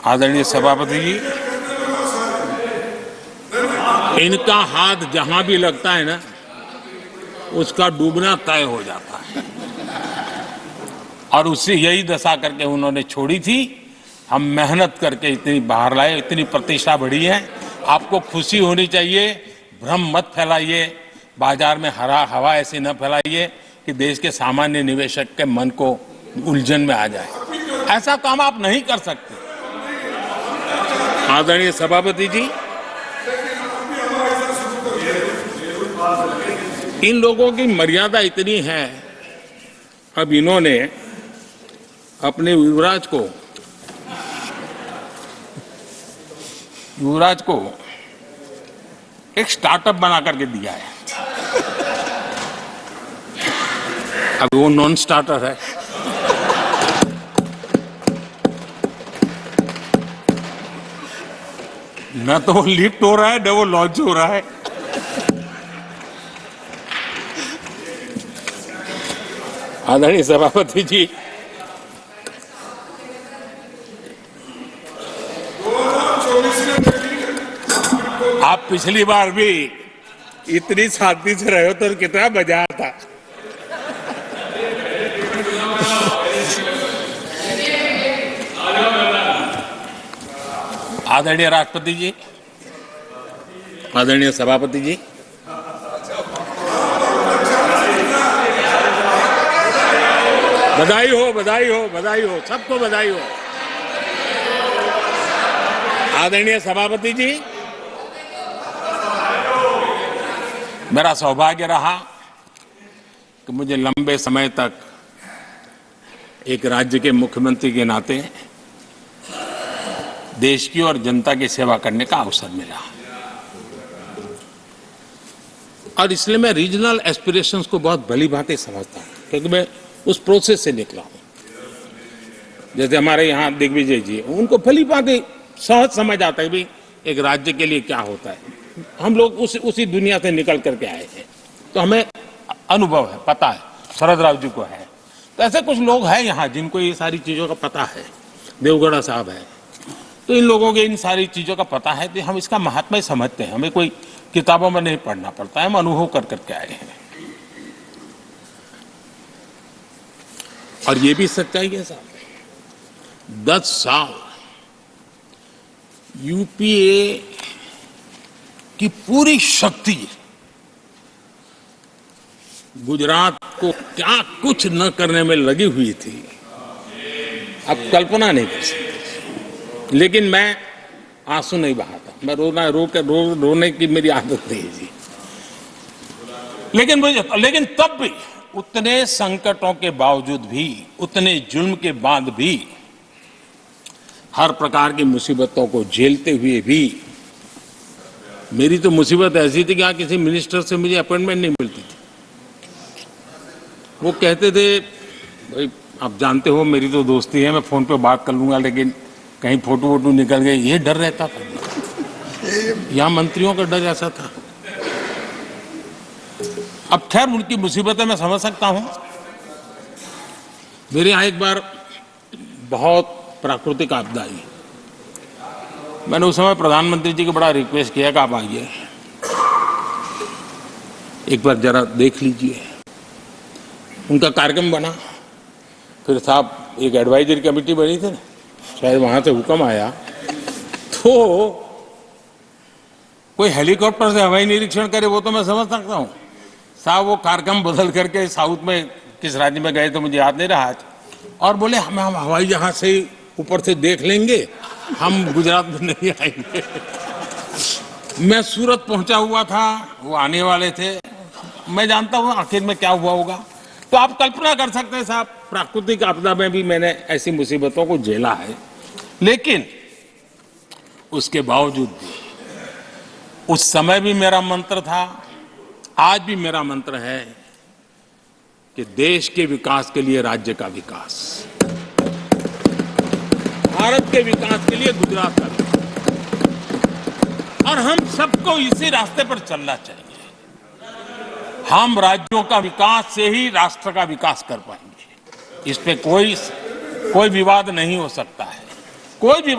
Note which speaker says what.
Speaker 1: आदरणीय सभापति जी, इनका हाथ जहां भी लगता है ना, उसका डूबना तय हो जाता है। और उससे यही दशा करके उन्होंने छोड़ी थी। हम मेहनत करके इतनी बाहर लाए, इतनी प्रतिष्ठा बढ़ी है। आपको खुशी होनी चाहिए, भ्रम मत फैलाइए, बाजार में हवा ऐसी न फैलाइए कि देश के सामान्य निवेशक के मन को उलझन में आ जाए। ऐसा काम आप नहीं कर सकते। आदरणीय सभापति जी, इन लोगों की मर्यादा इतनी है, अब इन्होंने अपने युवराज को एक स्टार्टअप बना करके दिया है। अब वो नॉन स्टार्टर है। न तो वो लिफ्ट हो रहा है, न वो लॉन्च हो रहा है। आदरणीय सभापति जी, आप पिछली बार भी इतनी शांति से रहे हो तो कितना मजा आता। आदरणीय राष्ट्रपति जी, आदरणीय सभापति जी, बधाई हो, बधाई हो, बधाई हो, सबको बधाई हो। आदरणीय सभापति जी, मेरा सौभाग्य रहा कि मुझे लंबे समय तक एक राज्य के मुख्यमंत्री के नाते देश की और जनता की सेवा करने का अवसर मिला। और इसलिए मैं रीजनल एस्पिरेशंस को बहुत भली भांति समझता हूं, क्योंकि मैं उस प्रोसेस से निकला हूं। जैसे हमारे यहाँ दिग्विजय जी, उनको भली भांति सहज समझ आता है भी एक राज्य के लिए क्या होता है। हम लोग उसी दुनिया से निकल करके आए हैं, तो हमें अनुभव है, पता है। शरद राव जी को है, तो ऐसे कुछ लोग हैं यहाँ जिनको ये सारी चीजों का पता है। देवगढ़ा साहब है, तो इन लोगों के इन सारी चीजों का पता है, तो हम इसका महात्मा ही समझते हैं। हमें कोई किताबों में नहीं पढ़ना पड़ता है, हम अनुभव कर करके आए हैं। और ये भी सच्चाई है साहब, 10 साल यूपीए की पूरी शक्ति गुजरात को क्या कुछ न करने में लगी हुई थी, आप कल्पना नहीं कर सकते। लेकिन मैं आंसू नहीं बहाता, मैं रोने की मेरी आदत नहीं है जी। लेकिन तब भी उतने संकटों के बावजूद भी, उतने जुल्म के बाद भी, हर प्रकार की मुसीबतों को झेलते हुए भी, मेरी तो मुसीबत ऐसी थी कि यहाँ किसी मिनिस्टर से मुझे अपॉइंटमेंट नहीं मिलती थी। वो कहते थे, भाई आप जानते हो मेरी तो दोस्ती है, मैं फोन पे बात कर लूंगा, लेकिन कहीं फोटो वोटो निकल गए, ये डर रहता था। यहाँ मंत्रियों का डर ऐसा था। अब खैर उनकी मुसीबतें मैं समझ सकता हूं। मेरे यहाँ एक बार बहुत प्राकृतिक आपदा आई। मैंने उस समय प्रधानमंत्री जी को बड़ा रिक्वेस्ट किया कि आप आइए, एक बार जरा देख लीजिए। उनका कार्यक्रम बना, फिर साहब एक एडवाइजरी कमेटी बनी थी ना, शायद वहां से हुक्म आया, तो कोई हेलीकॉप्टर से हवाई निरीक्षण करे वो तो मैं समझ सकता हूं। साहब वो कार्यक्रम बदल करके साउथ में किस राज्य में गए तो मुझे याद नहीं रहा, और बोले हम हवाई जहाज से ऊपर से देख लेंगे, हम गुजरात में नहीं आएंगे। मैं सूरत पहुंचा हुआ था, वो आने वाले थे, मैं जानता हूं आखिर में क्या हुआ होगा। तो आप कल्पना कर सकते हैं साहब, प्राकृतिक आपदा में भी मैंने ऐसी मुसीबतों को झेला है। लेकिन उसके बावजूद भी उस समय भी मेरा मंत्र था, आज भी मेरा मंत्र है कि देश के विकास के लिए राज्य का विकास, भारत के विकास के लिए गुजरात का विकास, और हम सबको इसी रास्ते पर चलना चाहिए। हम राज्यों का विकास से ही राष्ट्र का विकास कर पाएंगे। इस पे कोई विवाद नहीं हो सकता है, कोई भी